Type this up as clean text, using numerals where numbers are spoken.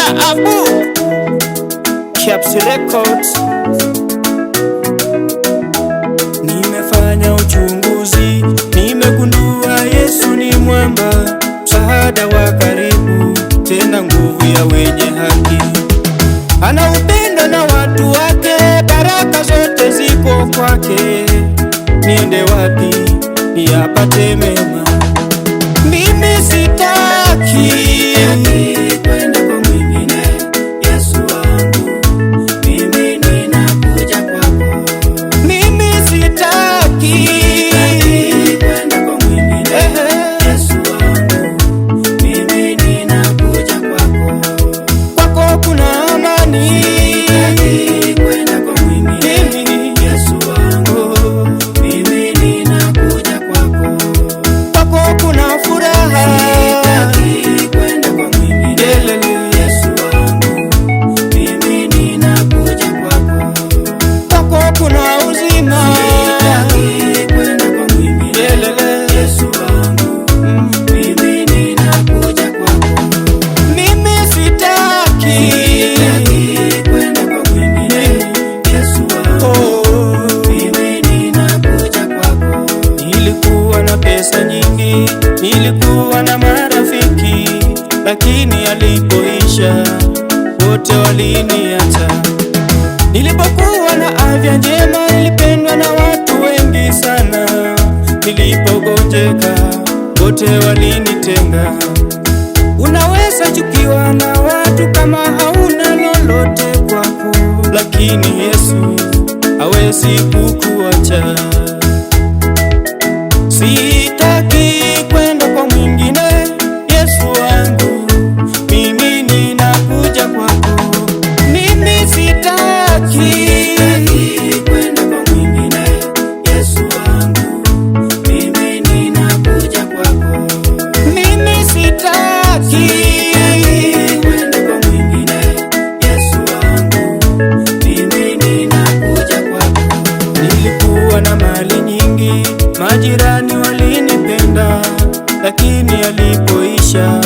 Abu Caps Records. Nimefanya uchunguzi, nimegundua Yesu ni mwamba, msaada wa karibu, tena nguvu ya wenye haki. Ana upendo na watu wake, baraka zote ziko kwake. Niende wapi niyapate mema? Mimi sitaki kwenda kwa mwingine. Yesu wangu, mimi ninakuja kwako. Mimi sitaki kwenda kwa mwingine. Yesu wangu, mimi ninakuja kwako. Kwako kuna amani. Sitaki kwenda kwa mwingine. Yesu wangu, mimi ninakuja kwako. Kwako kuna furaha. Sitaki kwenda kwa mwingine. Yesu wangu, mimi ninakuja kwako. Kwako kuna uzima. Sitaki kwenda kwa mwingine. Yesu wangu, mimi ninakuja kwako. Mimi sitaki kwenda kwa mwingine. Yesu wangu, mimi ninakuja kwako. Nilikuwa na pesa nyingi, nilikuwa na marafiki, lakini alipoisha wote waliniacha. Nilipokuwa na afya njema, nilipendwa na watu wengi sana. Nilipogonjeka wote walinitenga. Unaweza chukiwa na watu kama hauna lolote kwako, lakini Yesu hawezi kukuacha. Sitaki kwenda kwa mwingine. Yesu wangu, mimi ninakuja kwako. Mimi sitaki kwenda kwa mwingine. Yesu wangu, mimi ninakuja kwako. Mimi sitaki kwenda kwa mwingine. Yesu wangu, mimi ninakuja kwako. Nilikuwa na mali nyingi, majirani walinipenda, lakini alipoisha